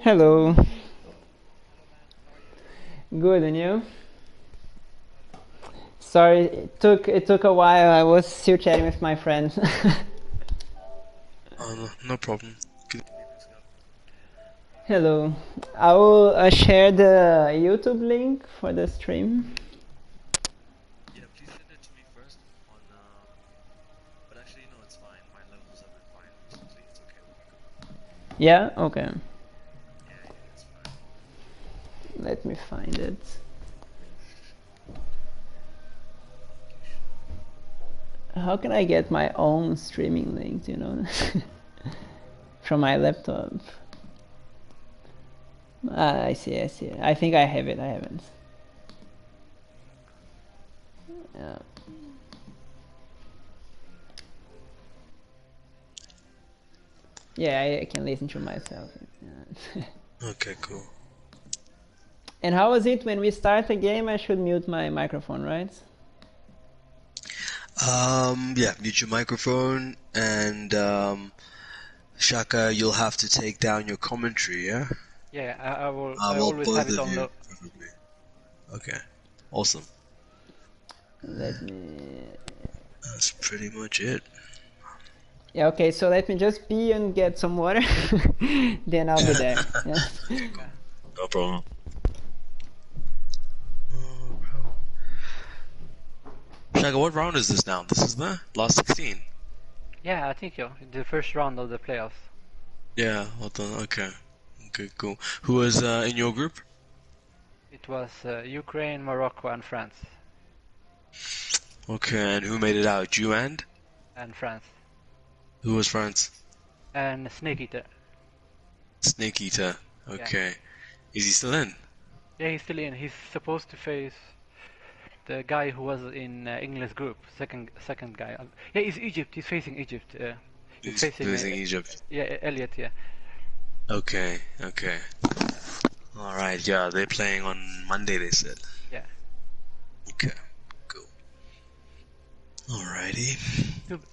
Hello. Good, and you? Sorry, it took a while. I was still chatting with my friends. No problem. Hello. I will share the YouTube link for the stream. Yeah, please send it to me first on but actually no, it's fine. My levels have been fine recently. It's okay. Yeah? Okay. Yeah, it's fine. Let me find it. How can I get my own streaming link, you know? From my laptop. Ah, I see. I think I have it, I haven't. Yeah. Yeah, I can listen to myself. Yeah. Okay, cool. And how was it when we start a game? I should mute my microphone, right? Yeah, mute your microphone and Shaka, you'll have to take down your commentary, yeah? Yeah, I will. I Well, always have both it of on you, low. preferably. Okay, awesome. Let me... That's pretty much it. Yeah, okay, so let me just pee and get some water. Then I'll be there. Yeah. Okay, cool. No problem. Shaka, what round is this now? This is the last 16? Yeah, I think the first round of the playoffs. Yeah, well done. Okay. Okay, cool. Who was in your group? It was Ukraine, Morocco, and France. Okay, and who made it out? You and? And France. Who was France? And Snake Eater. Snake Eater. Okay. Yeah. Is he still in? Yeah, he's still in. He's supposed to face the guy who was in England's group, second guy. Yeah, he's Egypt. He's facing Egypt. He's facing Egypt. Yeah, Elliot. Yeah. Okay, okay. Alright, yeah, they're playing on Monday, they said. Yeah. Okay, cool. Alrighty.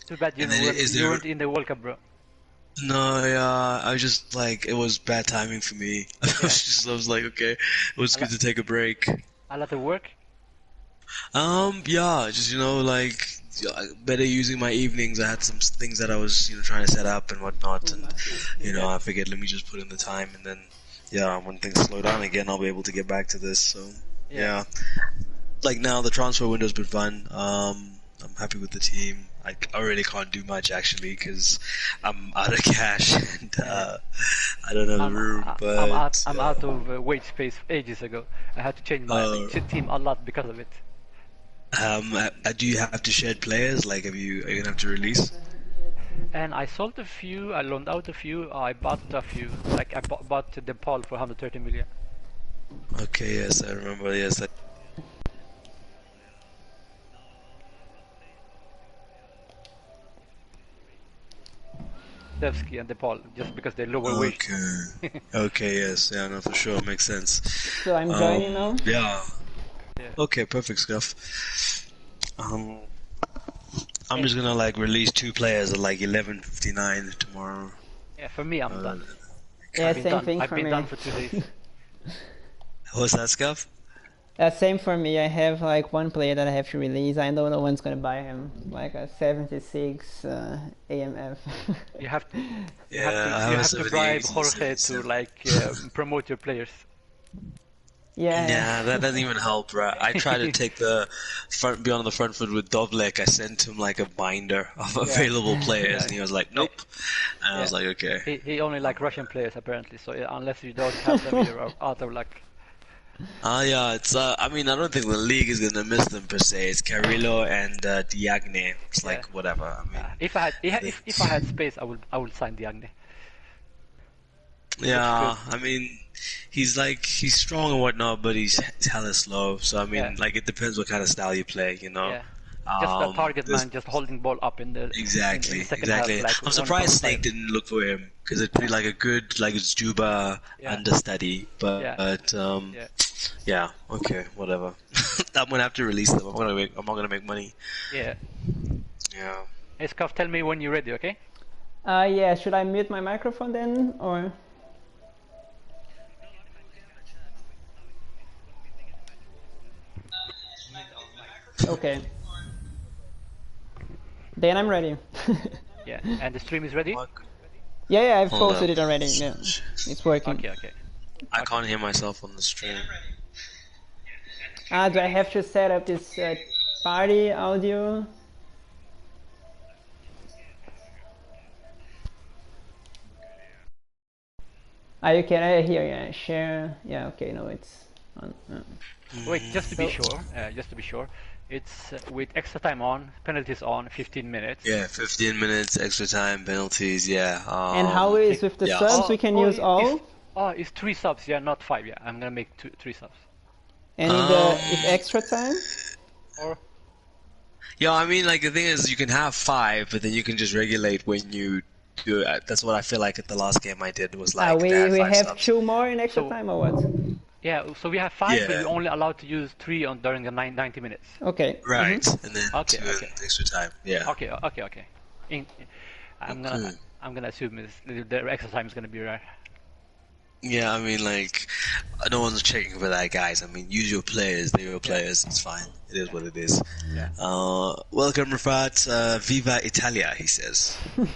Too bad you weren't in the World Cup, bro. No, yeah, I was just like, it was bad timing for me. Yeah. I was like, okay, it was good to take a break. A lot of work? Yeah, just, like, better using my evenings. I had some things that I was, trying to set up and whatnot, and, I figured let me just put in the time, and then, yeah, when things slow down again, I'll be able to get back to this, so, yeah. Like, now, the transfer window's been fun. I'm happy with the team. I really can't do much, actually, because I'm out of cash, and, I don't have room, but... I'm out of wage space ages ago. I had to change my team a lot because of it. Do you have to shed players? Like, are you gonna have to release? And I sold a few, I loaned out a few, I bought a few. Like, I bought the Paul for 130 million. Okay, yes, I remember, yes. Devsky and DePaul, just because they're lower wage. Okay, yes, yeah, no, for sure, makes sense. So I'm joining now? Yeah. Okay, perfect stuff. I'm just gonna release 2 players at 11:59 tomorrow. Yeah, for me, I'm done. Yeah, same thing for me. I've been done for 2 days. What's that, Scuff? Same for me. I have one player that I have to release. I know no one's gonna buy him. Like a 76 AMF. You have to bribe Jorge to promote your players. Yeah. That doesn't even help, right? I tried to take be on the front foot with Dovlek. I sent him a binder of available players, and he was like, "Nope." And I was like, "Okay." He only Russian players apparently. So unless you don't have them, you're out of luck. Yeah, it's I mean, I don't think the league is gonna miss them per se. It's Carrillo and Diagne. It's whatever. I mean, if I had space, I would sign Diagne. Yeah, I mean, he's strong and whatnot, but he's hella slow. So I mean, it depends what kind of style you play, Yeah. Just a target man, just holding ball up in the exactly. in the second half, I'm surprised Snake didn't look for him because it'd be a good it's Juba understudy. But yeah, okay, whatever. I'm gonna have to release them. I'm not gonna make money. Yeah. Yeah. Hey, Scuff, tell me when you're ready, okay? Yeah. Should I mute my microphone then, or? Okay. Then I'm ready. Yeah, and the stream is ready? Yeah, I've Hold posted up. it already. Yeah, it's working. Okay. I can't hear myself on the stream. Do I have to set up this party audio? You can hear, yeah, share. Yeah, okay, no, it's on. Wait, just to be sure, it's with extra time on, penalties on, 15 minutes. Yeah, 15 minutes, extra time, penalties, yeah. And how is with the yeah. subs? We can use all? It's 3 subs, yeah, not 5, yeah. I'm gonna make 3 subs. And if extra time? Or Yeah, I mean, like, the thing is, you can have 5, but then you can just regulate when you do it. That's what I feel like at the last game I did, was like, We they had 5 have subs. 2 more in extra time or what? Yeah, so we have 5, but Yeah. we're only allowed to use 3 during the 90 minutes. Okay. Right, and then Okay, 2 okay. extra time, yeah. Okay. I'm gonna assume the extra time is gonna be right. Yeah, I mean, like, no one's checking for that, guys. I mean, use your players, they're your players, it's fine. It is what it is. Yeah. Welcome, Rafat. Viva Italia, he says. And,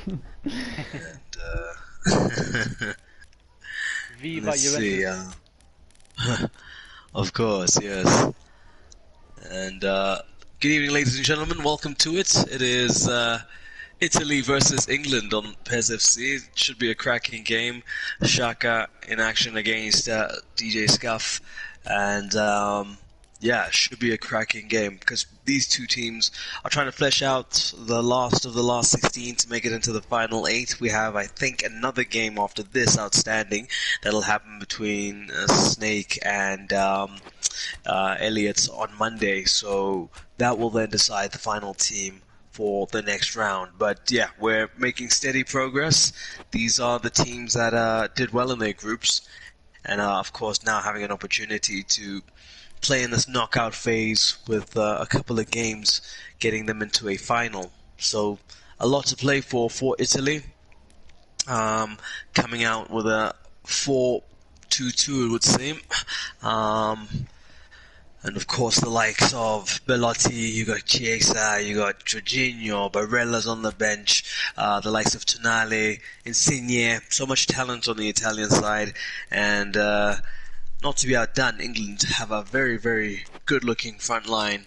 Viva let's see, Juventus. of course, yes. And good evening, ladies and gentlemen. Welcome to it. It is Italy versus England on PES FC. It should be a cracking game. Shaka in action against djscuf, and yeah, it should be a cracking game because these two teams are trying to flesh out the last of the last 16 to make it into the final 8. We have, I think, another game after this outstanding that'll happen between Snake and Elliott on Monday, so that will then decide the final team for the next round. But yeah, we're making steady progress. These are the teams that did well in their groups, and of course now having an opportunity to play in this knockout phase with a couple of games, getting them into a final. So a lot to play for Italy. Coming out with a 4-2-2, it would seem. And of course the likes of Bellotti, you got Chiesa, you got Jorginho, Barella's on the bench, the likes of Tonali, Insigne, so much talent on the Italian side, and not to be outdone, England have a very, very good-looking front line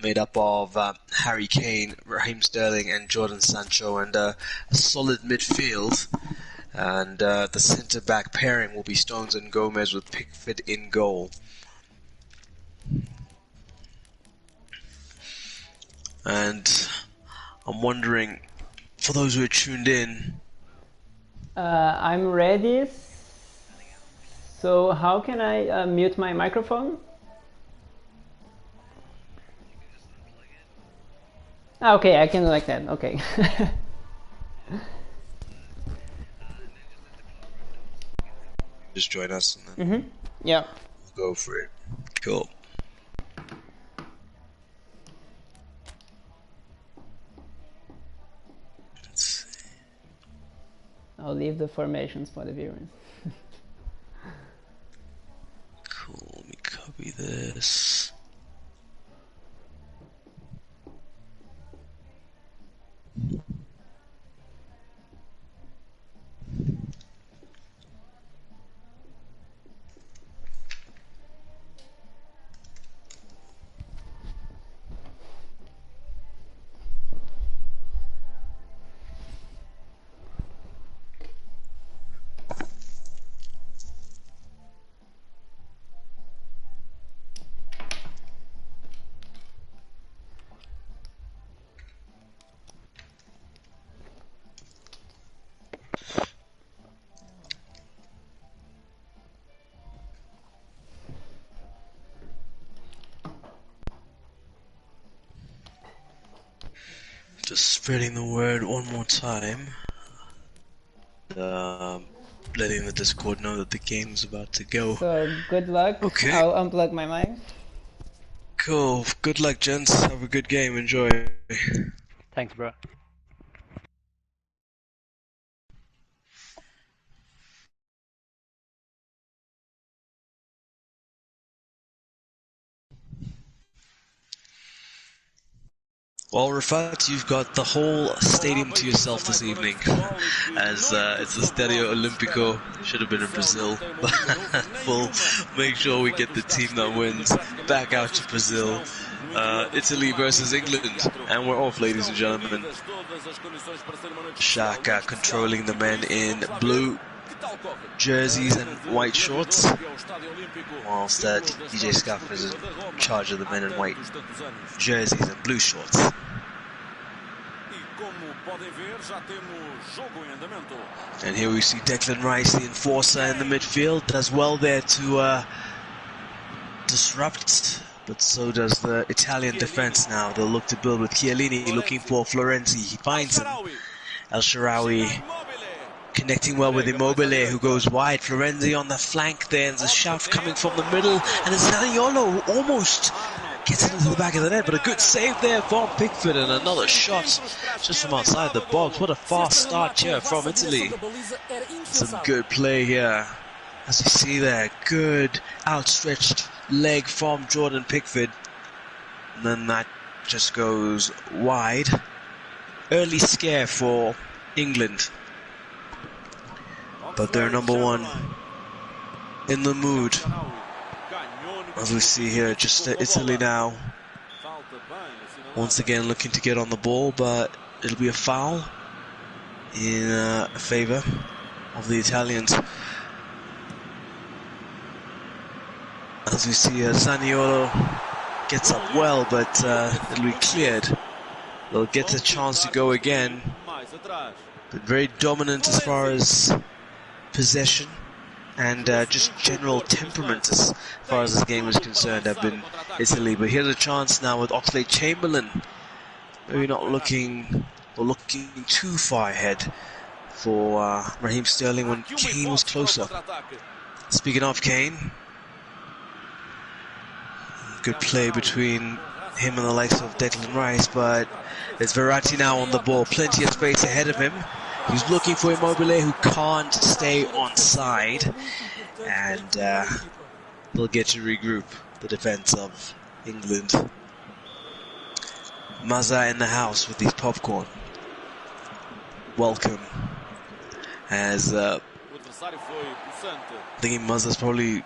made up of Harry Kane, Raheem Sterling, and Jordan Sancho, and a solid midfield. And the centre-back pairing will be Stones and Gomez with Pickford in goal. And I'm wondering, for those who are tuned in, I'm ready. So how can I mute my microphone? Okay, I can like that. Okay. just join us and then Yeah. we'll go for it. Cool. I'll leave the formations for the viewers. Cool, let me copy this. Just spreading the word one more time. Letting the Discord know that the game's about to go. So good luck. Okay. I'll unplug my mic. Cool. Good luck, gents. Have a good game. Enjoy. Thanks, bro. Well, Rafat, you've got the whole stadium to yourself this evening, as it's the Stadio Olimpico. Should have been in Brazil, but we'll make sure we get the team that wins back out to Brazil. Italy versus England, and we're off, ladies and gentlemen. Xhaka controlling the men in blue jerseys and white shorts, whilst djscuf is in charge of the men in white jerseys and blue shorts. And here we see Declan Rice, the enforcer in the midfield, does well there to disrupt, but so does the Italian defense now. They'll look to build with Chiellini looking for Florenzi. He finds him. El Shaarawy connecting well with Immobile, who goes wide. Florenzi on the flank there, and there's a shove coming from the middle, and it's Zaniolo who almost gets it into the back of the net, but a good save there from Pickford, and another shot just from outside the box. What a fast start here from Italy. Some good play here. As you see there, good outstretched leg from Jordan Pickford, and then that just goes wide. Early scare for England, but they're number one in the mood. As we see here, just Italy now once again looking to get on the ball, but it'll be a foul in favour of the Italians. As we see, Zaniolo gets up well, but it'll be cleared. They'll get a chance to go again. But very dominant as far as possession and just general temperament as far as this game is concerned have been Italy. But here's a chance now with Oxlade-Chamberlain. Maybe not looking too far ahead for Raheem Sterling when Kane was closer. Speaking of Kane, good play between him and the likes of Declan Rice, but there's Verratti now on the ball, plenty of space ahead of him. He's looking for Immobile, who can't stay on side, and they'll get to regroup the defense of England. Mazza in the house with these popcorn. Welcome. As thinking Mazza's probably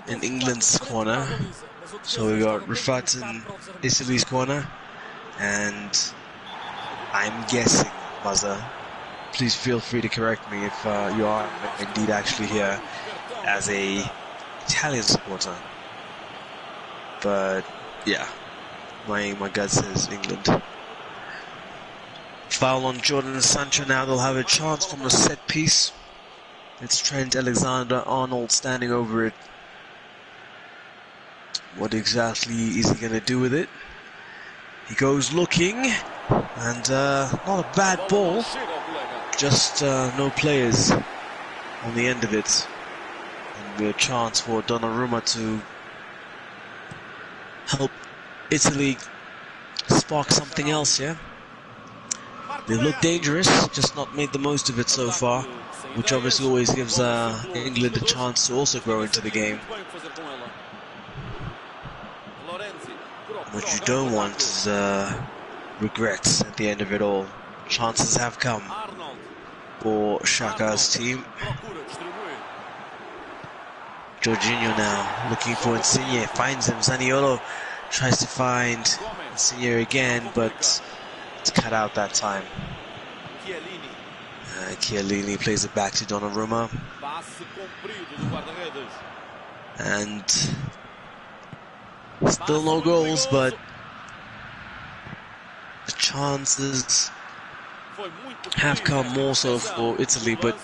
in England's corner. So we got Rafat in Italy's corner, and I'm guessing, Mazza, please feel free to correct me if you are indeed actually here as a Italian supporter. But yeah, my gut says England. Foul on Jordan Sancho now. They'll have a chance from the set piece. It's Trent Alexander-Arnold standing over it. What exactly is he going to do with it? He goes looking, and not a bad ball, just no players on the end of it. And a chance for Donnarumma to help Italy spark something else here. They look dangerous, just not made the most of it so far, which obviously always gives England a chance to also grow into the game. What you don't want is regrets at the end of it all. Chances have come for Xhaka's team. Jorginho now looking for Insigne, finds him. Zaniolo tries to find Insigne again, but it's cut out that time. Chiellini plays it back to Donnarumma. And still no goals, but the chances have come more so for Italy. But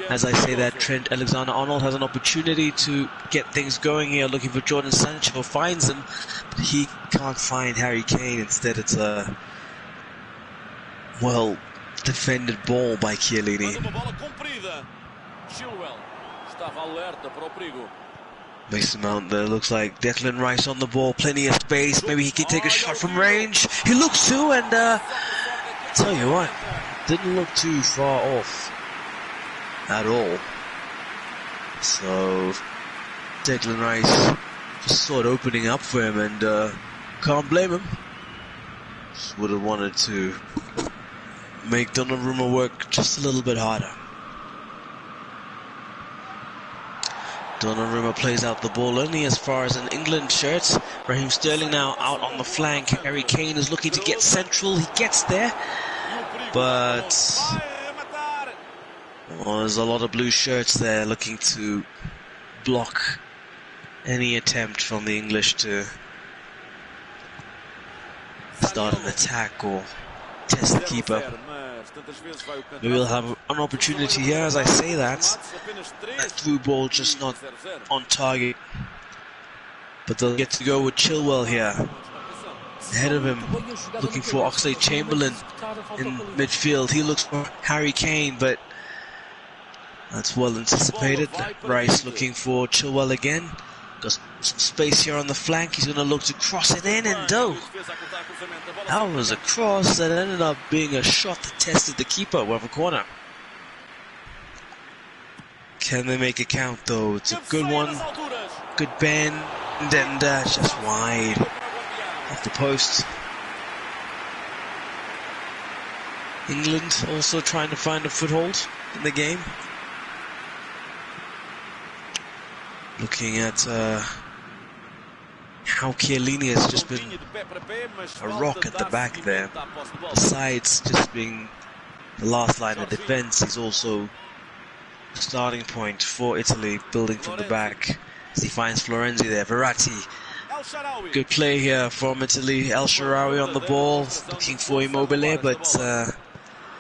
as I say that, Trent Alexander-Arnold has an opportunity to get things going here, looking for Jordan Sancho, finds him, but he can't find Harry Kane. Instead it's a well defended ball by Chiellini. Mason Mount there, looks like Declan Rice on the ball, plenty of space, maybe he can take a shot from range. He looks to, and tell you what, didn't look too far off at all. So Declan Rice just saw it opening up for him, and can't blame him. would have wanted to make Donnarumma work just a little bit harder. Donnarumma plays out the ball only as far as an England shirt. Raheem Sterling now out on the flank. Harry Kane is looking to get central. He gets there, but there's a lot of blue shirts there looking to block any attempt from the English to start an attack or test the keeper. We will have an opportunity here, as I say that through ball just not on target, but they'll get to go with Chilwell here ahead of him, looking for Oxlade-Chamberlain in midfield. He looks for Harry Kane, but that's well anticipated. Rice looking for Chilwell again. Got some space here on the flank. He's going to look to cross it in, and that was a cross that ended up being a shot that tested the keeper with a corner. Can they make it count though? It's a good one, good bend, and just wide off the post. England also trying to find a foothold in the game. Looking at how Chiellini has just been a rock at the back there. Besides just being the last line of defense, he's also the starting point for Italy, building from the back as he finds Florenzi there. Verratti, good play here from Italy. El Shaarawy on the ball, looking for Immobile, but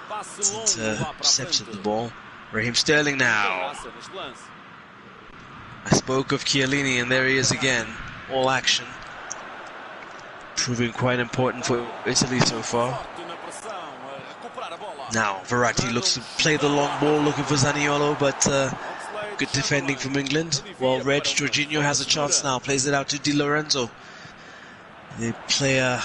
intercepted the ball. Raheem Sterling now. I spoke of Chiellini, and there he is again. All action. Proving quite important for Italy so far. Now, Verratti looks to play the long ball, looking for Zaniolo, but good defending from England. Well read. Jorginho has a chance now, plays it out to Di Lorenzo. They play a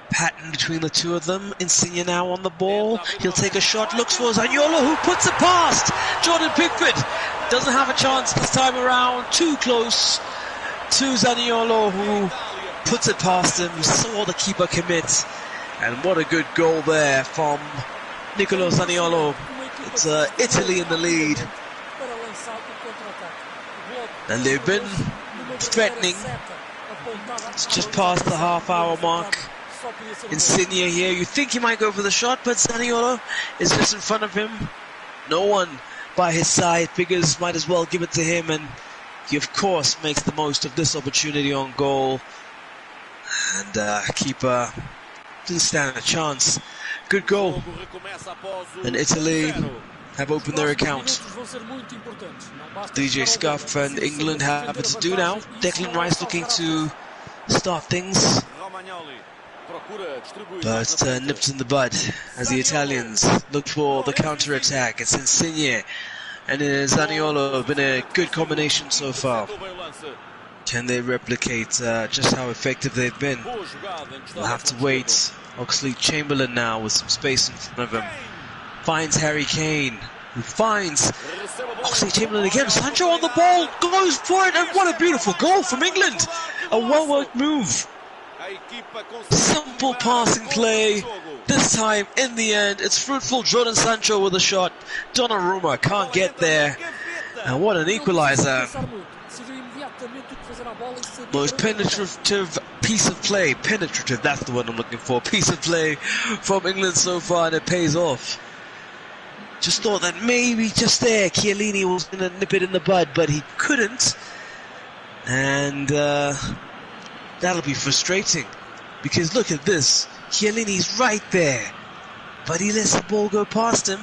pattern between the two of them. Insigne now on the ball. He'll take a shot, looks for Zaniolo, who puts it past Jordan Pickford. Doesn't have a chance this time around. Too close to Zaniolo, who puts it past him. Saw the keeper commit. And what a good goal there from Nicolo Zaniolo. It's Italy in the lead. And they've been threatening. It's just past the half-hour mark. Insigne here. You think he might go for the shot, but Zaniolo is just in front of him. No one by his side. Figures might as well give it to him, and he of course makes the most of this opportunity on goal. And keeper didn't stand a chance. Good goal. And Italy have opened their account. DJ Scuff and England have it to do now. Declan Rice looking to start things, but nipped in the bud as the Italians look for the counter-attack. It's Insigne and Zaniolo have been a good combination so far. Can they replicate just how effective they've been? We'll have to wait. Oxlade-Chamberlain now with some space in front of him. Finds Harry Kane, who finds Oxlade-Chamberlain again. Sancho on the ball, goes for it, and what a beautiful goal from England. A well-worked move. Simple passing play. This time, in the end, it's fruitful. Jadon Sancho with a shot. Donnarumma can't get there. And what an equalizer. Most penetrative piece of play. Penetrative, that's the one I'm looking for. Piece of play from England so far, and it pays off. Just thought that maybe just there Chiellini was going to nip it in the bud, but he couldn't. And that'll be frustrating, because look at this. Chiellini's right there, but he lets the ball go past him.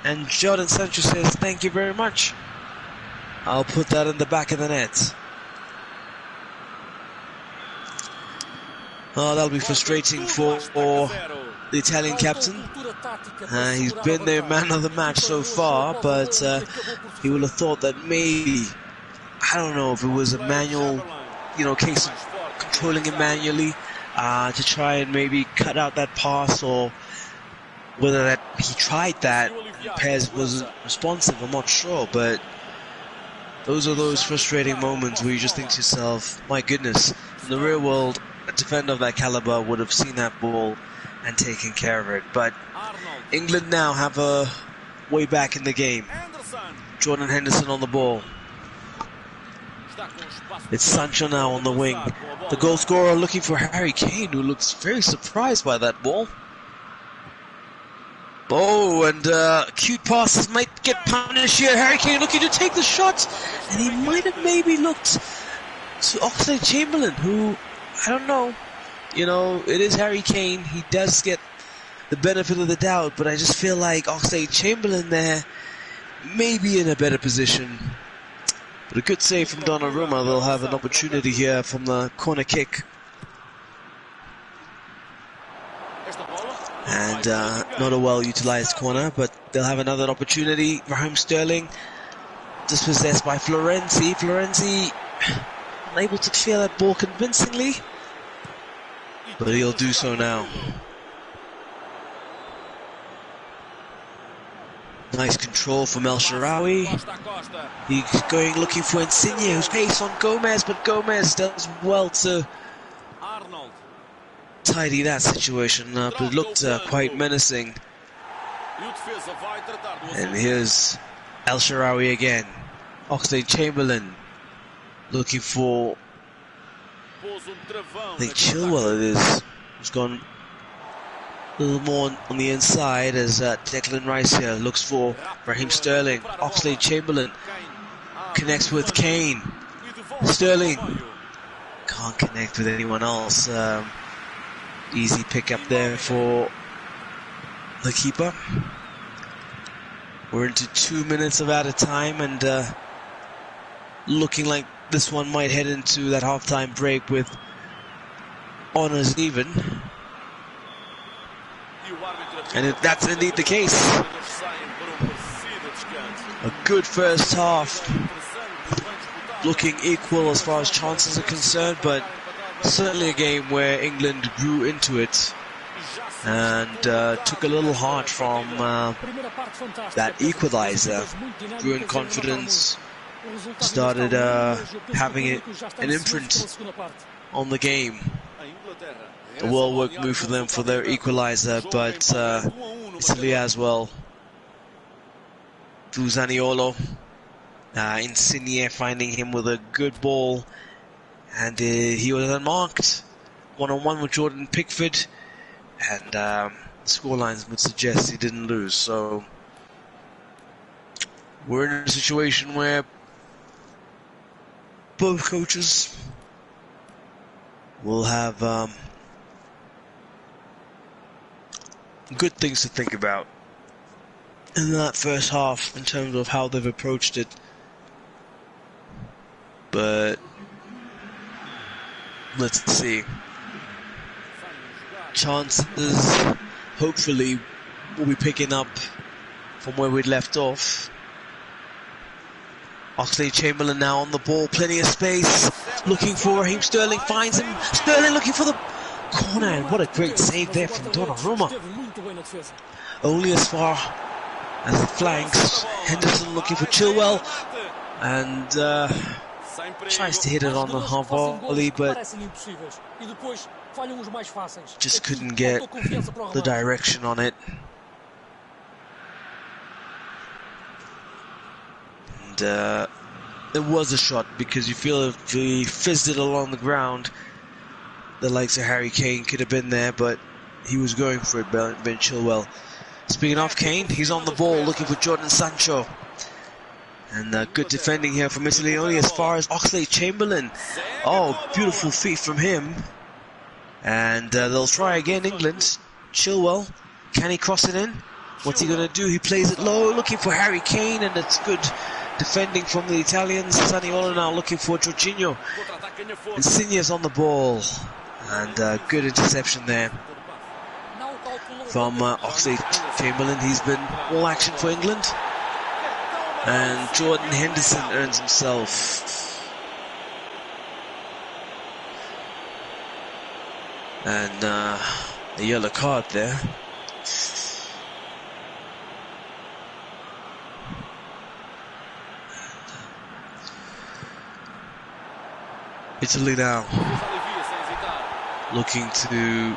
And Jadon Sancho says, thank you very much. I'll put that in the back of the net. Oh, that'll be frustrating for the Italian captain. He's been their man of the match so far, but he would have thought that maybe, I don't know if it was a manual, case of controlling it manually to try and maybe cut out that pass, or whether that he tried that and Pez wasn't responsive. I'm not sure, but those are those frustrating moments where you just think to yourself, my goodness, in the real world, a defender of that caliber would have seen that ball and taken care of it. But England now have a way back in the game. Jordan Henderson on the ball. It's Sancho now on the wing. The goal scorer looking for Harry Kane, who looks very surprised by that ball. Oh, and cute passes might get punished here. Harry Kane looking to take the shot, and he might have maybe looked to Oxlade-Chamberlain, who, I don't know, you know, it is Harry Kane. He does get the benefit of the doubt, but I just feel like Oxlade-Chamberlain there may be in a better position. But a good save from Donnarumma. They'll have an opportunity here from the corner kick. And not a well-utilised corner, but they'll have another opportunity. Raheem Sterling, dispossessed by Florenzi. Florenzi unable to clear that ball convincingly, but he'll do so now. Nice control from El Shaarawy. He's going looking for Insigne, who's pace on Gomez, but Gomez does well to tidy that situation up. It looked quite menacing. And here's El Shaarawy again. Oxlade-Chamberlain looking for, I think Chilwell it is, who's gone a little more on the inside as Declan Rice here looks for Raheem Sterling. Oxlade-Chamberlain connects with Kane. Sterling can't connect with anyone else. Easy pick up there for the keeper. We're into 2 minutes of added time, and looking like this one might head into that halftime break with honours even. And if that's indeed the case, a good first half, looking equal as far as chances are concerned, but certainly a game where England grew into it and took a little heart from that equaliser. Grew in confidence, started having an imprint on the game. A well-worked move for them for their equaliser, but Italy as well. Through Zaniolo, Insigne finding him with a good ball, and he was unmarked. One-on-one with Jordan Pickford, and scorelines would suggest he didn't lose. So we're in a situation where both coaches will have good things to think about in that first half in terms of how they've approached it. But let's see. Chances, hopefully, will be picking up from where we'd left off. Oxlade-Chamberlain now on the ball, plenty of space, looking for Raheem Sterling, finds him. Sterling looking for the corner, and what a great save there from Donnarumma. Only as far as the flanks. Henderson looking for Chilwell, and tries to hit it on the half volley, but just couldn't get the direction on it. And it was a shot, because you feel if he fizzed it along the ground, the likes of Harry Kane could have been there, but he was going for it, Ben Chilwell. Speaking of Kane, he's on the ball looking for Jordan Sancho. And good defending here from Italy, only as far as Oxlade-Chamberlain. Oh, beautiful feet from him. And they'll try again, England. Chilwell, can he cross it in? What's he going to do? He plays it low, looking for Harry Kane, and it's good defending from the Italians. Zaniolo now looking for Jorginho. Insigne's on the ball, and good interception there from Oxlade-Chamberlain. He's been all action for England. And Jordan Henderson earns himself and a yellow card there. Italy now looking to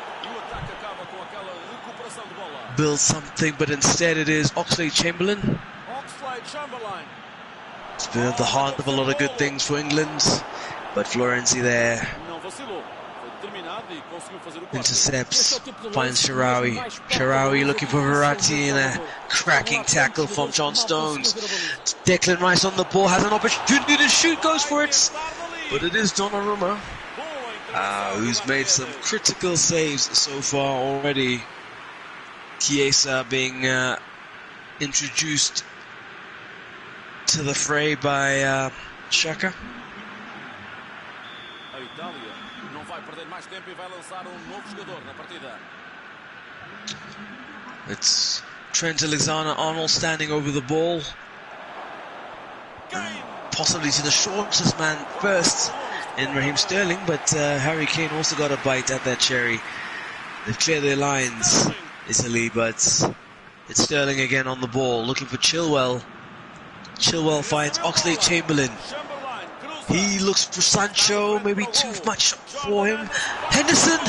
build something, but instead it is Oxlade-Chamberlain. It's been at the heart of a lot of good things for England, but Florenzi there intercepts, finds Sharawi. Sharawi looking for Verratti and a cracking tackle from John Stones. Declan Rice on the ball, has an opportunity to shoot, goes for it, but it is Donnarumma who's made some critical saves so far already. Chiesa being introduced to the fray by Xhaka. It's Trent Alexander-Arnold standing over the ball, possibly to the shortest man first in Raheem Sterling, but Harry Kane also got a bite at that cherry. They've cleared their lines, Italy, but it's Sterling again on the ball, looking for Chilwell. Chilwell finds Oxlade-Chamberlain. He looks for Sancho, maybe too much for him. Henderson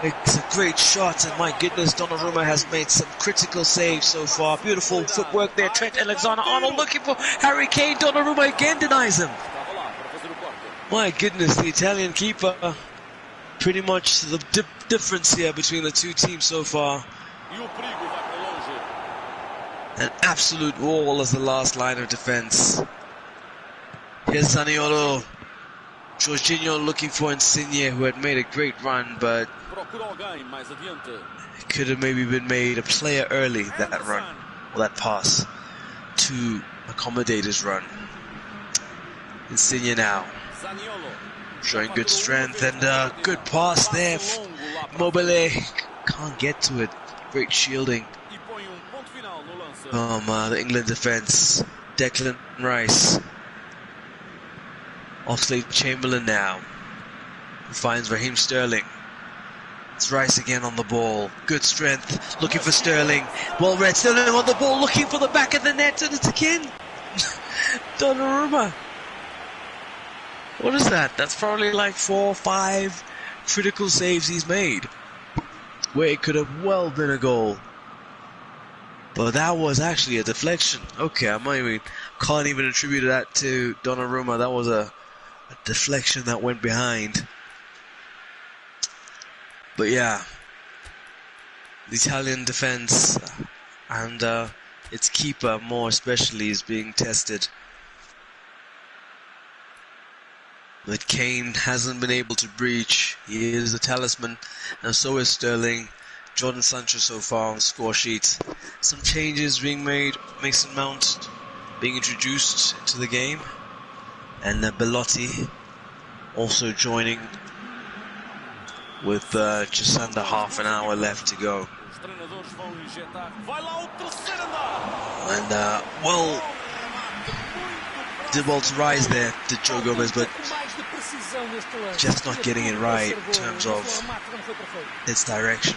makes a great shot, and my goodness, Donnarumma has made some critical saves so far. Beautiful footwork there. Trent Alexander-Arnold looking for Harry Kane. Donnarumma again denies him. My goodness, the Italian keeper, pretty much the difference here between the two teams so far. An absolute wall as the last line of defense. Here's Zaniolo. Jorginho looking for Insigne, who had made a great run, but it could have maybe been made a player early, that run, or that pass, to accommodate his run. Insigne now, showing good strength, and a good pass there. Mobile can't get to it. Great shielding from the England defense. Declan Rice. Oxlade-Chamberlain now, who finds Raheem Sterling. It's Rice again on the ball. Good strength, looking for Sterling. Well read, Sterling on the ball, looking for the back of the net, and it's again Donnarumma. What is that? That's probably like 4 or 5 critical saves he's made, where it could have well been a goal. But that was actually a deflection. Okay, can't even attribute that to Donnarumma. That was a deflection that went behind. But yeah, the Italian defense and its keeper more especially is being tested. But Kane hasn't been able to breach. He is a talisman, and so is Sterling. Jordan Sancho so far on the score sheet. Some changes being made. Mason Mount being introduced into the game, and Belotti also joining with just under half an hour left to go. And well, did well to rise there, did Joe Gomez, but just not getting it right in terms of its direction,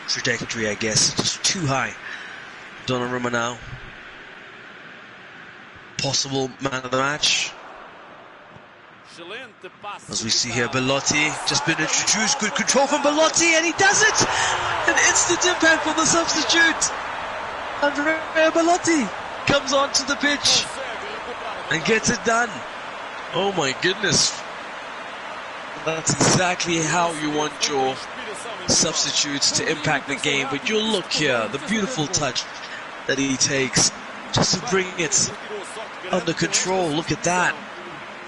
trajectory, I guess, just too high. Donnarumma now, possible man of the match. As we see here, Belotti just been introduced, good control from Belotti, and he does it! An instant impact from the substitute. Andrea Belotti comes onto the pitch and gets it done. Oh my goodness. That's exactly how you want your substitutes to impact the game. But you'll look here, the beautiful touch that he takes just to bring it under control. Look at that.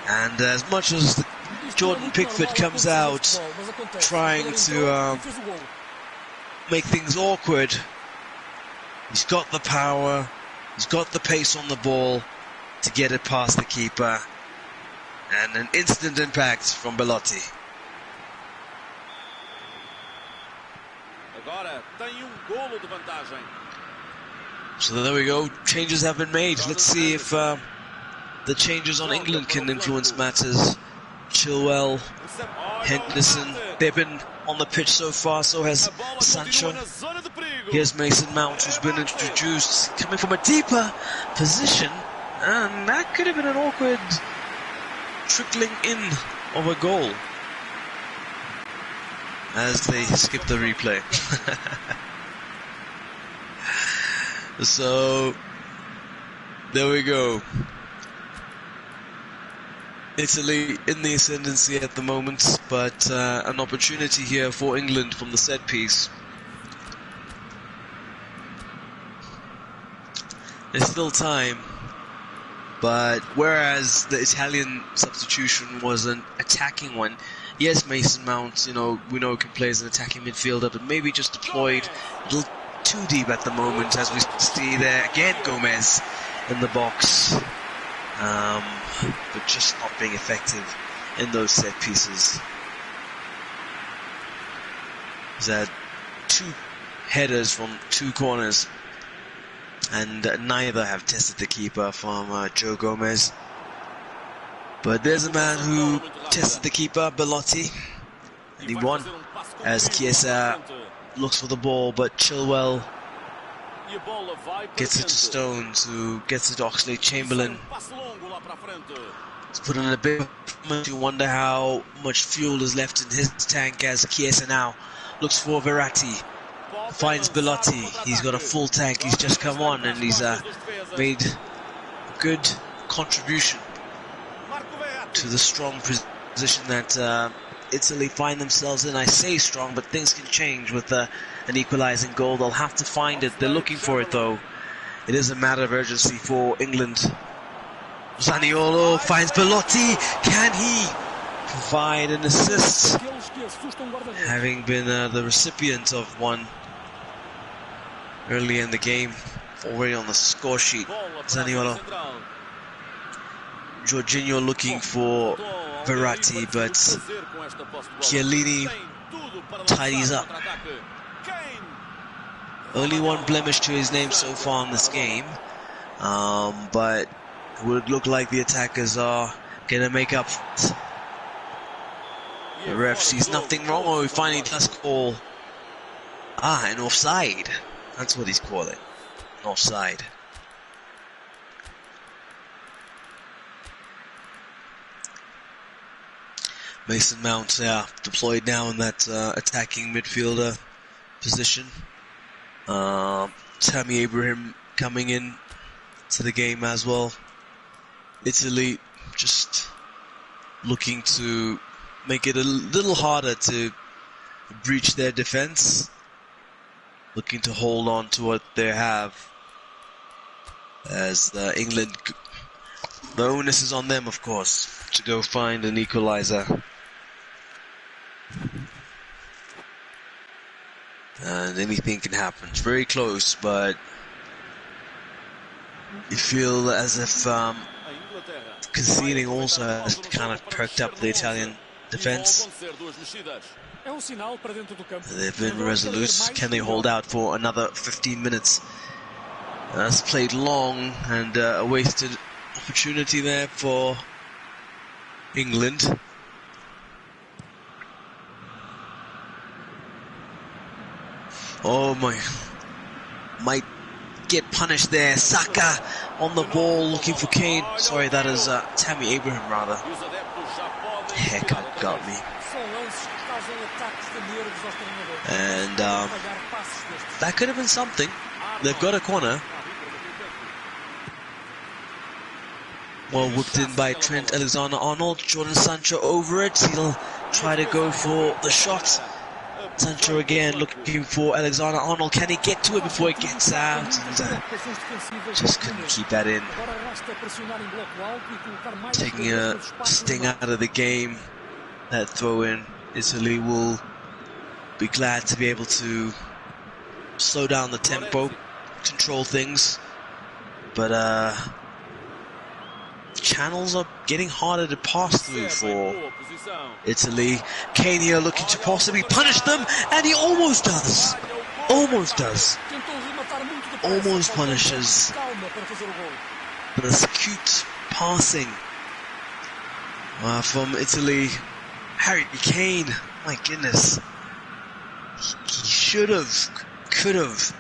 And as much as Jordan Pickford comes out trying to make things awkward, he's got the power, he's got the pace on the ball to get it past the keeper, and an instant impact from Belotti. So there we go, changes have been made. Let's see if the changes on England can influence matters. Chilwell, Henderson, they've been on the pitch so far, so has Sancho. Here's Mason Mount, who's been introduced, coming from a deeper position, and that could have been an awkward trickling in of a goal. as they skip the replay. So, there we go. Italy in the ascendancy at the moment, but an opportunity here for England from the set piece. There's still time, but whereas the Italian substitution was an attacking one, yes, Mason Mount, you know, we know can play as an attacking midfielder, but maybe just deployed a little too deep at the moment, as we see there again. Gomez in the box, but just not being effective in those set pieces. He's had 2 headers from 2 corners, and neither have tested the keeper from Joe Gomez. But there's a man who tested the keeper, Belotti, and he won as Chiesa looks for the ball, but Chilwell gets it to Stones, who gets it to Oxlade-Chamberlain. It's put in a bit of you wonder how much fuel is left in his tank as Chiesa now looks for Verratti. Finds Belotti. He's got a full tank. He's just come on and he's made a good contribution to the strong position that Italy find themselves in. I say strong, but things can change with an equalising goal. They'll have to find it. They're looking for it, though. It is a matter of urgency for England. Zaniolo finds Belotti. Can he provide an assist? Having been the recipient of one early in the game, already on the score sheet. Zaniolo. Jorginho looking for Verratti, but Chiellini tidies up. Only one blemish to his name so far in this game, but it would look like the attackers are going to make up. The ref sees nothing wrong, or he finally does call an offside. That's what he's calling, an offside. Mason Mount, deployed now in that attacking midfielder position. Tammy Abraham coming in to the game as well. Italy just looking to make it a little harder to breach their defense. Looking to hold on to what they have. As England, the onus is on them, of course, to go find an equalizer. And anything can happen. It's very close, but you feel as if conceding also has kind of perked up the Italian defense. They've been resolute. Can they hold out for another 15 minutes? That's played long, and a wasted opportunity there for England. Oh my, might get punished there. Saka on the ball looking for Kane. Sorry, that is Tammy Abraham rather. Heck, got me. And that could have been something. They've got a corner. Well whipped in by Trent Alexander-Arnold. Jordan Sancho over it. He'll try to go for the shot. Sancho again looking for Alexander-Arnold. Can he get to it before it gets out? And just couldn't keep that in. Taking a sting out of the game. That throw in. Italy will be glad to be able to slow down the tempo, control things. But channels are getting harder to pass through for Italy. Kane here looking to possibly punish them, and he almost does. Almost does. Almost punishes. But a cute passing from Italy. Harry Kane, my goodness. He should have, could have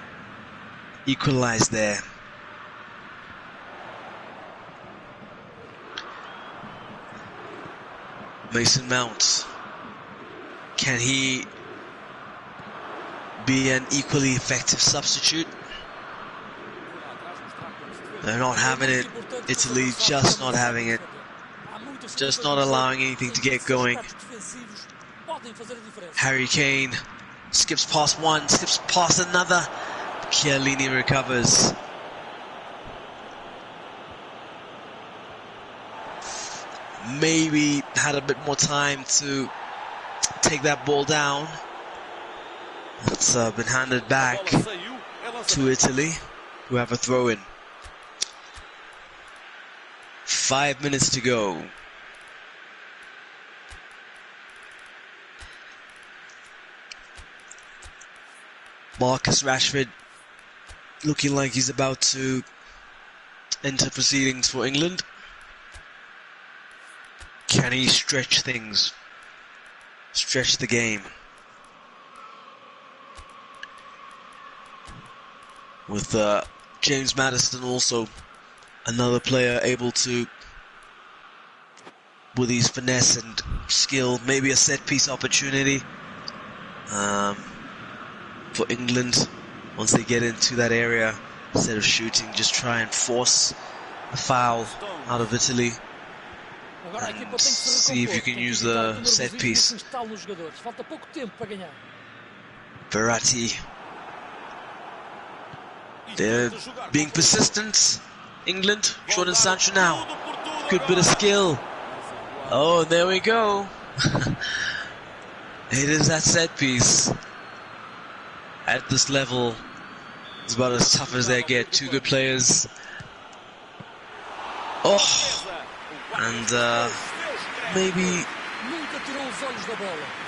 equalized there. Mason Mount, can he be an equally effective substitute. They're not having it. Italy just not having it. Just not allowing anything to get going. Harry Kane skips past one, skips past another. Chiellini recovers. Maybe had a bit more time to take that ball down. It's been handed back to Italy, who have a throw-in. 5 minutes to go. Marcus Rashford looking like he's about to enter proceedings for England. Can he stretch things? Stretch the game? With James Maddison also another player able to, with his finesse and skill, maybe a set-piece opportunity for England once they get into that area. Instead of shooting, just try and force a foul out of Italy and see if you can use the set-piece. Verratti. They're being persistent. England, Jordan Sancho now. Good bit of skill. Oh, there we go. It is that set piece. At this level, it's about as tough as they get. Two good players. Oh, and maybe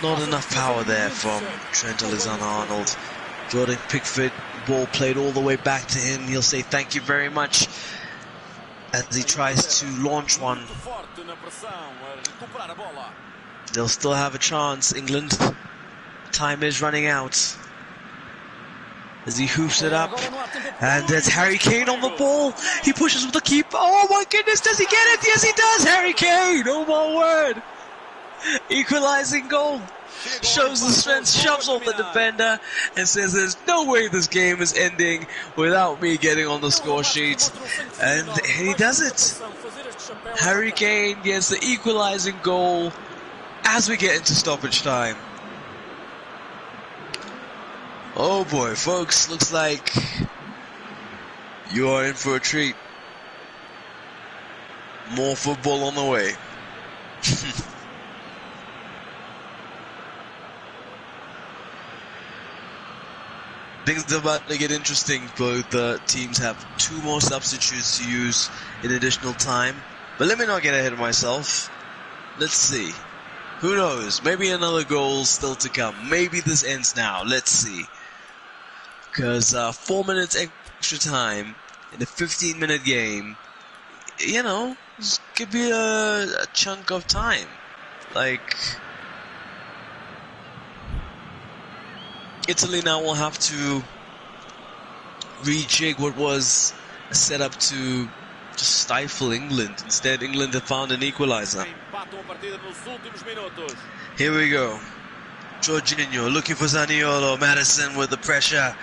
not enough power there from Trent Alexander-Arnold. Jordan Pickford, ball played all the way back to him. He'll say thank you very much as he tries to launch one. They'll still have a chance, England. Time is running out. As he hoofs it up. And there's Harry Kane on the ball. He pushes with the keeper. Oh my goodness, does he get it? Yes, he does, Harry Kane. Oh my word. Equalizing goal. Shows the strength, shoves off the defender, and says there's no way this game is ending without me getting on the score sheet. And he does it. Harry Kane gets the equalizing goal as we get into stoppage time. Oh boy, folks, looks like you are in for a treat. More football on the way. Things are about to get interesting. Both teams have two more substitutes to use in additional time. But let me not get ahead of myself. Let's see. Who knows? Maybe another goal still to come. Maybe this ends now. Let's see. Because 4 minutes extra time in a 15-minute game, you know, this could be a chunk of time. Like, Italy now will have to rejig what was a setup to just stifle England. Instead, England have found an equalizer. Here we go. Jorginho looking for Zaniolo. Maddison with the pressure.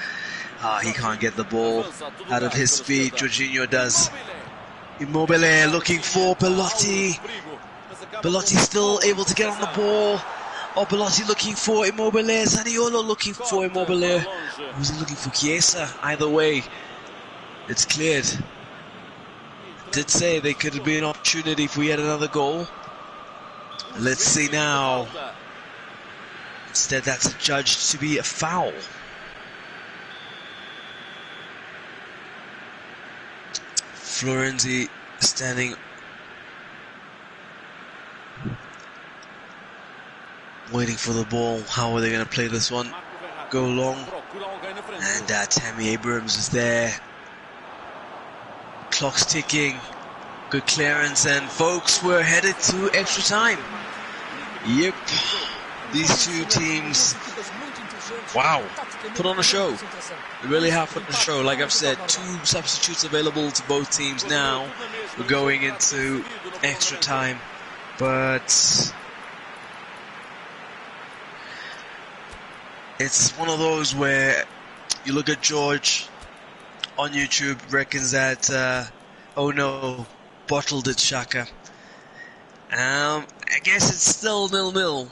He can't get the ball out of his speed. Jorginho does. Immobile looking for Belotti. Belotti still able to get on the ball. Oh, Belotti looking for Immobile. Zaniolo looking for Immobile. Was he looking for Chiesa? Either way, it's cleared. Did say there could be an opportunity if we had another goal. Let's see now. Instead, that's judged to be a foul. Florenzi standing waiting for the ball. How are they going to play this one? Go long. And Tammy Abrams is there. Clock's ticking. Good clearance, and folks, we're headed to extra time. Yep. These two teams, wow, put on a show. They really have put on a show. Like I've said, two substitutes available to both teams now. We're going into extra time. But it's one of those where you look at George on YouTube, reckons that, oh no, bottled it, Shaka. I guess it's still 0-0,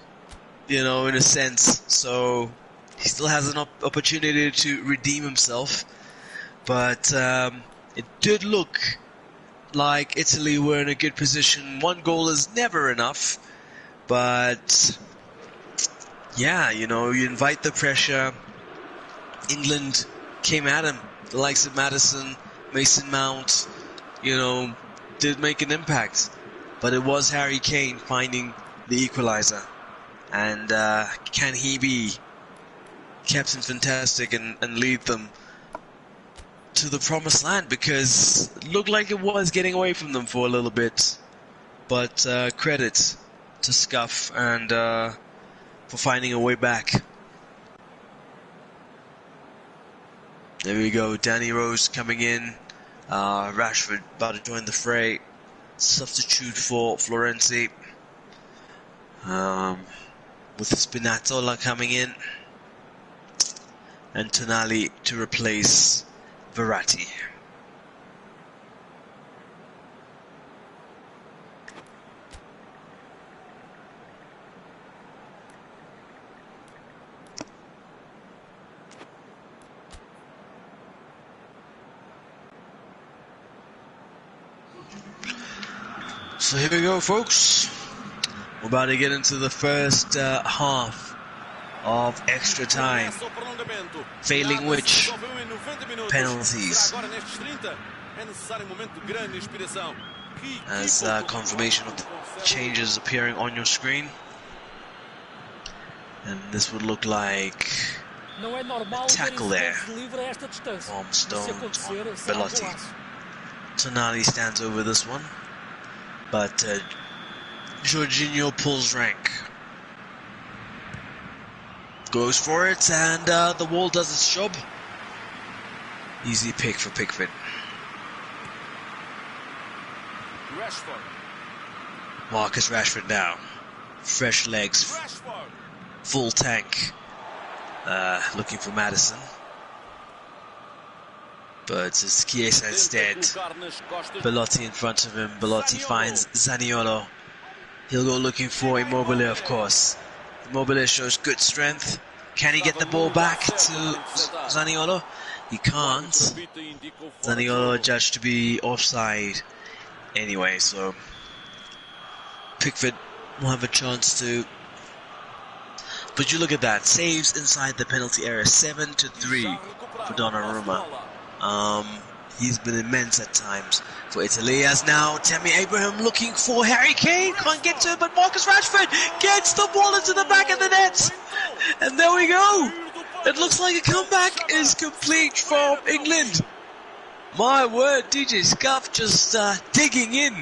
you know, in a sense. So he still has an opportunity to redeem himself. But it did look like Italy were in a good position. One goal is never enough. But yeah, you know, you invite the pressure. England came at him. The likes of Maddison, Mason Mount, you know, did make an impact. But it was Harry Kane finding the equalizer. And can he be Captain Fantastic and lead them to the promised land? Because it looked like it was getting away from them for a little bit. But credit to Scuff and for finding a way back. There we go, Danny Rose coming in. Rashford about to join the fray. Substitute for Florenzi. With Spinazzola coming in. And Tonali to replace Verratti. So here we go, folks. We're about to get into the first half of extra time, failing which penalties, as confirmation of the changes appearing on your screen. And this would look like a tackle there from Stone on Belotti. Tonali stands over this one. But Jorginho pulls rank. Goes for it, and the wall does its job. Easy pick for Pickford. Rashford. Marcus Rashford now. Fresh legs. Rashford. Full tank. Looking for Maddison. But it's Chiesa instead. Belotti in front of him. Belotti finds Zaniolo. He'll go looking for Immobile, of course. Immobile shows good strength. Can he get the ball back to Zaniolo? He can't. Zaniolo judged to be offside anyway, so Pickford will have a chance to. But you look at that. Saves inside the penalty area. 7-3 for Donnarumma. He's been immense at times for Italy, as now Tammy Abraham looking for Harry Kane, can't get to it, but Marcus Rashford gets the ball into the back of the net, and there we go. It looks like a comeback is complete from England. My word, DJ Scuff just digging in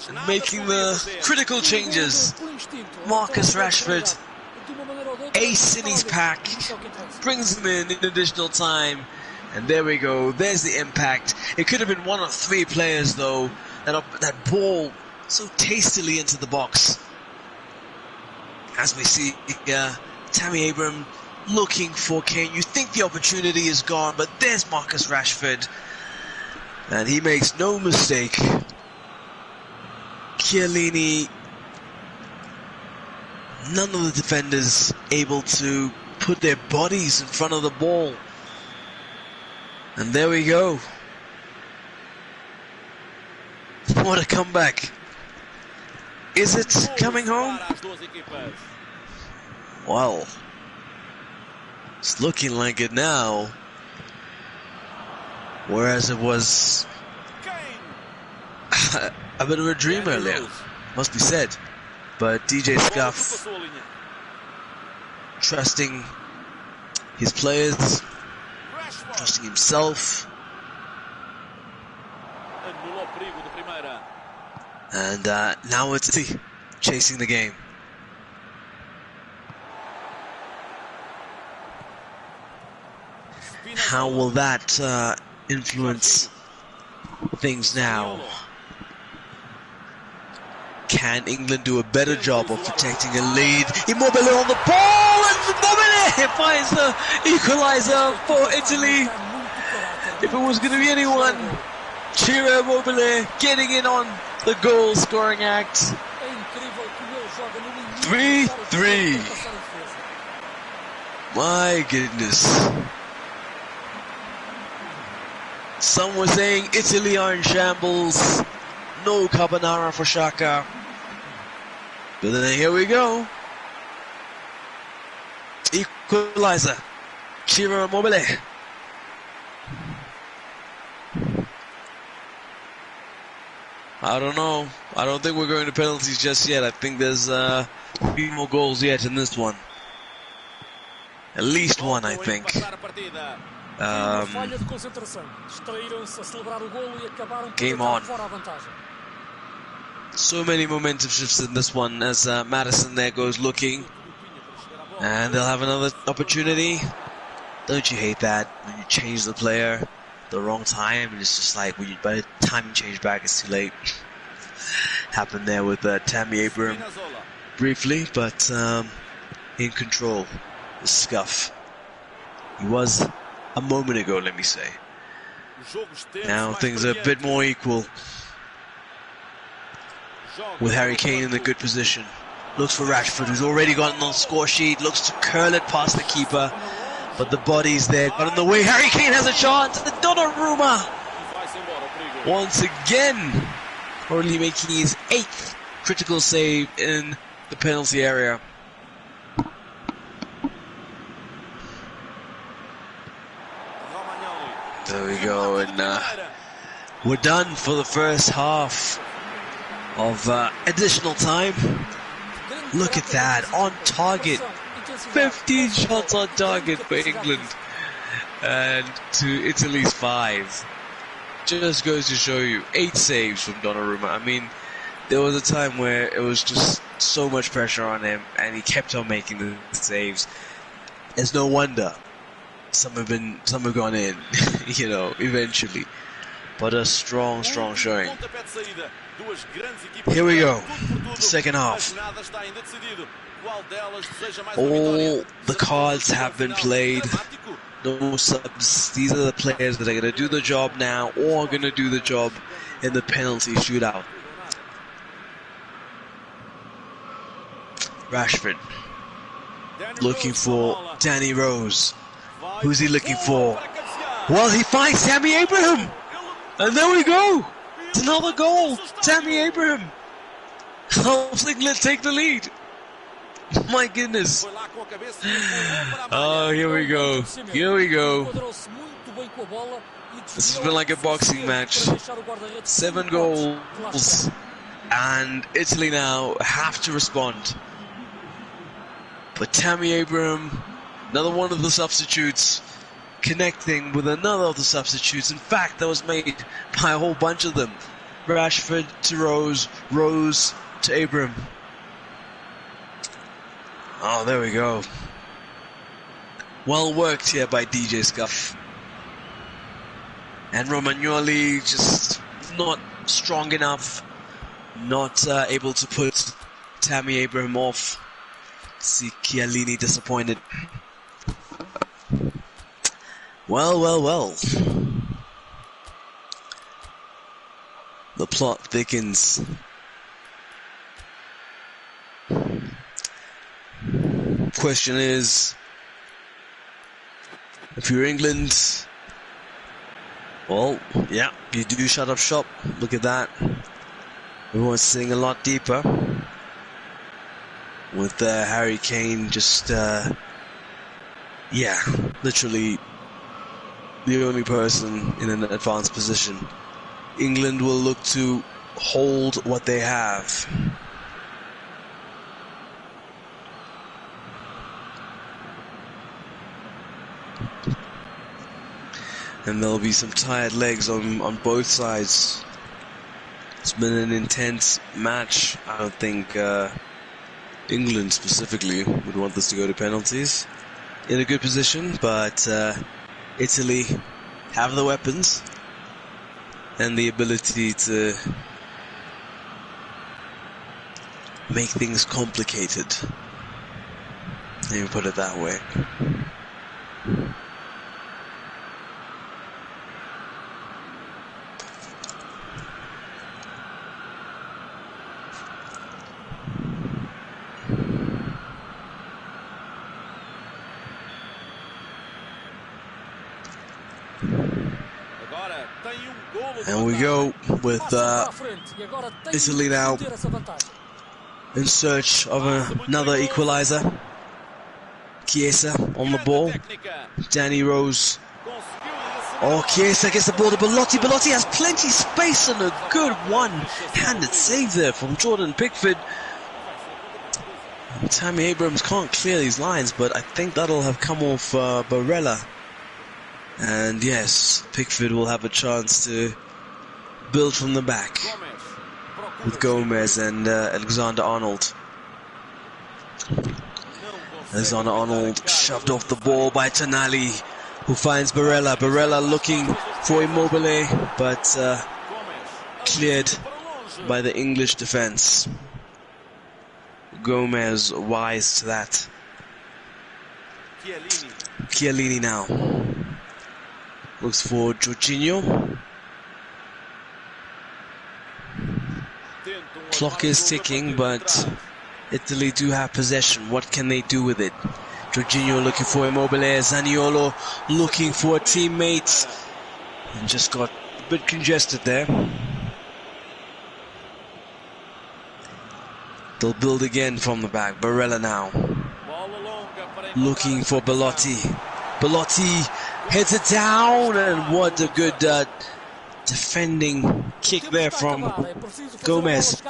and making the critical changes. Marcus Rashford, ace in his pack, brings him in additional time. And there we go, there's the impact. It could have been one of three players though, that ball so tastily into the box. As we see Tammy Abraham looking for Kane. You think the opportunity is gone, but there's Marcus Rashford. And he makes no mistake. Chiellini, none of the defenders able to put their bodies in front of the ball. And there we go. What a comeback. Is it coming home? Well, it's looking like it now. Whereas it was a bit of a dream earlier, must be said. But DJ Scuff trusting his players, trusting himself, and now it's chasing the game. How will that influence things now? Can England do a better job of protecting a lead? Immobile on the ball, and Immobile It finds the equalizer for Italy. If it was going to be anyone, Ciro Immobile getting in on the goal scoring act. 3-3. My goodness. Some were saying Italy are in shambles. No carbonara for Xhaka. But then here we go. Equalizer. Ciro Immobile. I don't know. I don't think we're going to penalties just yet. I think there's a few more goals yet in this one. At least one, I think. Game on. So many momentum shifts in this one as Madison there goes looking. And they'll have another opportunity. Don't you hate that when you change the player the wrong time? And it's just like when by the time you change back, it's too late. Happened there with Tammy Abraham briefly, but in control. The scuff. He was a moment ago, let me say. Now things are a bit more equal. With Harry Kane in a good position. Looks for Rashford, who's already gotten on the score sheet. Looks to curl it past the keeper. But the body's there. Got in the way. Harry Kane has a chance. The Donnarumma. Once again. Only making his 8th critical save in the penalty area. There we go. And we're done for the first half of additional time. Look at that, on target, 15 shots on target for England, and to Italy's 5. Just goes to show you, 8 saves from Donnarumma. I mean, there was a time where it was just so much pressure on him, and he kept on making the saves. It's no wonder some have gone in, you know, eventually. But a strong showing. Here we go, second half. All the cards have been played. No subs. These are the players that are going to do the job now or are going to do the job in the penalty shootout. Rashford looking for Danny Rose. Who's he looking for? Well, he finds Tammy Abraham. And there we go. It's another goal. Tammy Abraham helps England take the lead. My goodness. Oh, here we go. Here we go. This has been like a boxing match. 7 goals. And Italy now have to respond. But Tammy Abraham, another one of the substitutes, connecting with another of the substitutes. In fact, that was made by a whole bunch of them. Rashford to Rose, Rose to Abraham. Oh, there we go. Well worked here by djscuf. And Romagnoli just not strong enough, not able to put Tammy Abraham off. See Chiellini disappointed. Well. The plot thickens. Question is, if you're England, well, yeah, you do shut up shop. Look at that. Everyone's sitting a lot deeper. With Harry Kane just, yeah, literally the only person in an advanced position. England will look to hold what they have. And there'll be some tired legs on both sides. It's been an intense match. I don't think England specifically would want this to go to penalties. In a good position, but Italy have the weapons and the ability to make things complicated. Let me put it that way. And we go with Italy now in search of another equalizer. Chiesa on the ball. Danny Rose. Oh, Chiesa gets the ball to Belotti. Belotti has plenty of space and a good one-handed save there from Jordan Pickford. Tammy Abrams can't clear these lines, but I think that'll have come off Barella. And yes, Pickford will have a chance to build from the back with Gomez and Alexander-Arnold. Alexander-Arnold shoved off the ball by Tonali, who finds Barella. Barella looking for Immobile, but cleared by the English defense. Gomez wise to that. Chiellini now looks for Jorginho. Clock is ticking, but Italy do have possession. What can they do with it? Jorginho looking for Immobile. Zaniolo looking for a teammate. And just got a bit congested there. They'll build again from the back. Barella now looking for Belotti. Belotti heads it down, and what a good defending kick there from Gomez.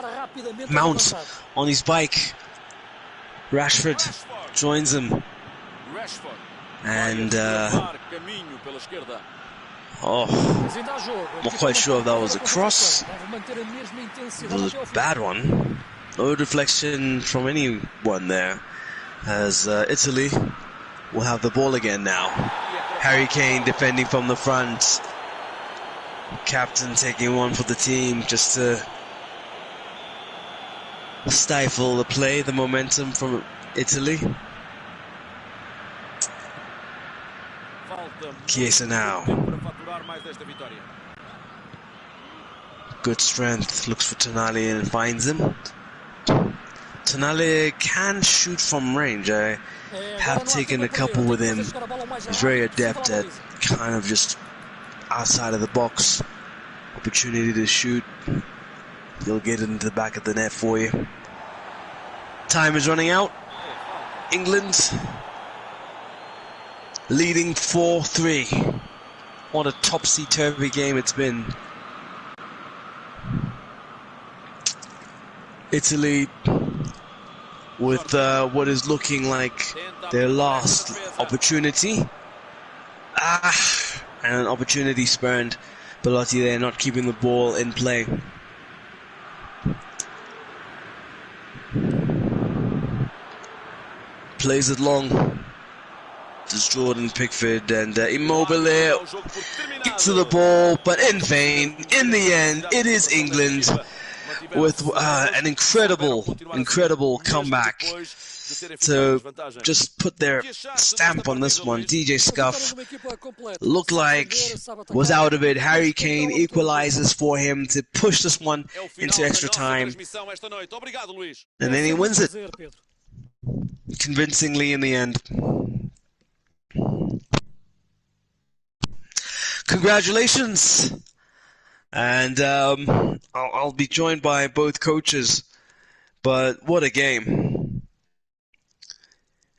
Mount on his bike. Rashford joins him. And not quite sure if that was a cross. It was a bad one. No deflection from anyone there, as Italy will have the ball again now. Harry Kane defending from the front. Captain taking one for the team just to stifle the play, the momentum from Italy. Chiesa now. Good strength, looks for Tonali and finds him. Tonali can shoot from range. I have taken a couple with him. He's very adept at kind of just outside of the box. Opportunity to shoot. He'll get into the back of the net for you. Time is running out. England leading 4-3. What a topsy-turvy game it's been. Italy with what is looking like their last opportunity. And an opportunity spurned. Belotti there not keeping the ball in play. Plays it long. Does Jordan Pickford and Immobile to the ball, but in vain. In the end, it is England with an incredible comeback to just put their stamp on this one. djscuf looked like was out of it. Harry Kane equalizes for him to push this one into extra time, and then he wins it convincingly in the end. Congratulations. And I'll be joined by both coaches, but what a game.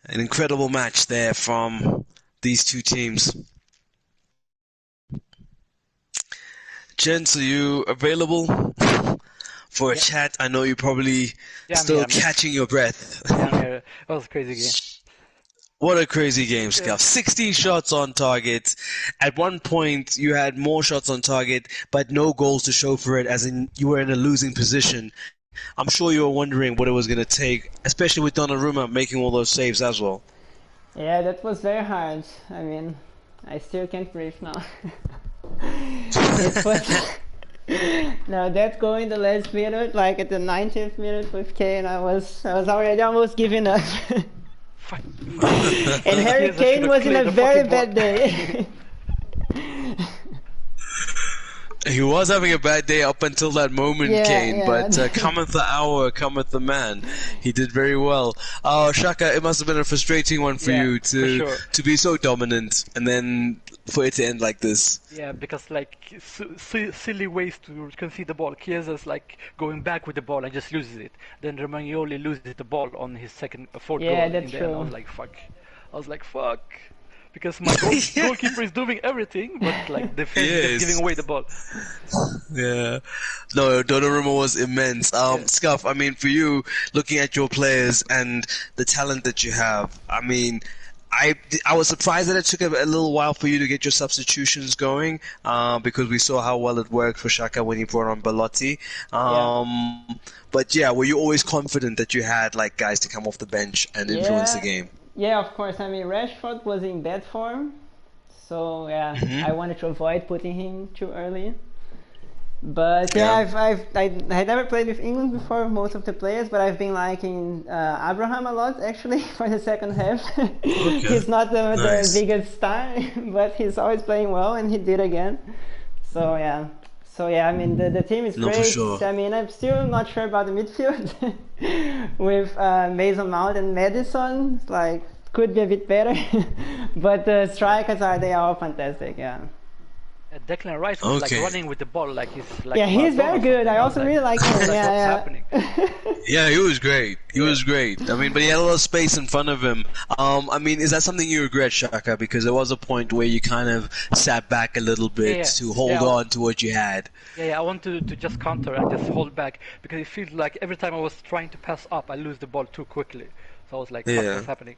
An incredible match there from these two teams. Gents, are you available for a chat? I know you're probably still catching your breath. That was a crazy game. What a crazy game, Scuff. 16 shots on target. At one point, you had more shots on target, but no goals to show for it, as in you were in a losing position. I'm sure you were wondering what it was going to take, especially with Donnarumma making all those saves as well. Yeah, that was very hard. I mean, I still can't breathe now. It was... Now that goal in the last minute, like at the 90th minute with Kane, I was already almost giving up. Fuck. And Harry Yes, I Kane should've was in a cleared the very fucking bad ball. day. He was having a bad day up until that moment, Yeah, Kane, yeah. but cometh the hour, cometh the man. He did very well. Shaka, it must have been a frustrating one for Yeah, you for sure. to be so dominant and then for it to end like this. Yeah, because like silly ways to concede the ball. Chiesa's like going back with the ball and just loses it. Then Romagnoli loses the ball on his fourth Yeah, goal. that's In the end, I true. was like, fuck. Because my goalkeeper is doing everything, but like the defense is Yes. just giving away the ball. Yeah. No, Donnarumma was immense. Scuff, I mean, for you, looking at your players and the talent that you have, I mean, I was surprised that it took a little while for you to get your substitutions going, because we saw how well it worked for Xhaka when he brought on Belotti. But yeah, were you always confident that you had like guys to come off the bench and influence the game? Yeah, of course. I mean, Rashford was in bad form, so yeah, I wanted to avoid putting him too early. But yeah, I had never played with England before, most of the players, but I've been liking Abraham a lot actually for the second half. He's not the biggest star, but he's always playing well, and he did again. So yeah, I mean the team is great. For sure. I mean, I'm still not sure about the midfield with Mason Mount and Madison. Like, could be a bit better, but the strikers they are all fantastic. Yeah. Declan Rice was like running with the ball, like he's like. Yeah, he's very good. I also really like him. What's Yeah. happening? Yeah, he was great. He was great. I mean, but he had a lot of space in front of him. I mean, is that something you regret, Shaka? Because there was a point where you kind of sat back a little bit to hold on to what you had. Yeah, I want to just counter and just hold back, because it feels like every time I was trying to pass up, I lose the ball too quickly. So I was like, what's happening?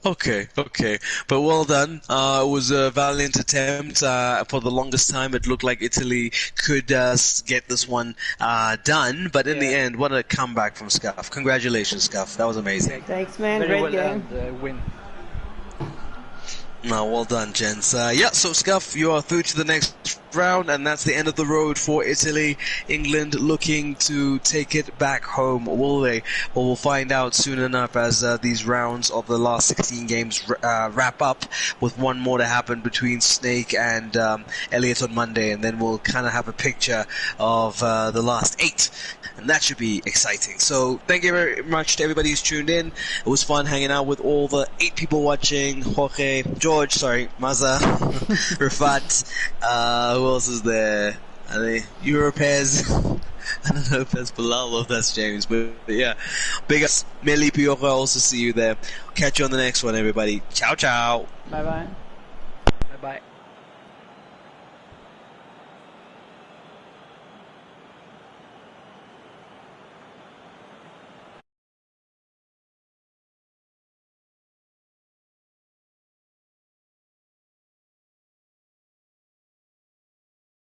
Okay. But well done. It was a valiant attempt. For the longest time, it looked like Italy could get this one done. But in the end, what a comeback from Scuff. Congratulations, Scuff. That was amazing. Thanks, man. Very Great well game. earned win. No, well done, gents. So Scuff, you are through to the next round, and that's the end of the road for Italy. England looking to take it back home, will they? Well, we'll find out soon enough as these rounds of the last 16 games wrap up, with one more to happen between Snake and Elliot on Monday, and then we'll kind of have a picture of the last 8. And that should be exciting. So thank you very much to everybody who's tuned in. It was fun hanging out with all the 8 people watching. Jorge, George, Maza, Rafat, who else is there? Europez. I don't know if that's Bilal or if that's James, but yeah. Big ups. Meli Piojo, I'll also see you there. Catch you on the next one, everybody. Ciao, ciao. Bye-bye. Bye-bye.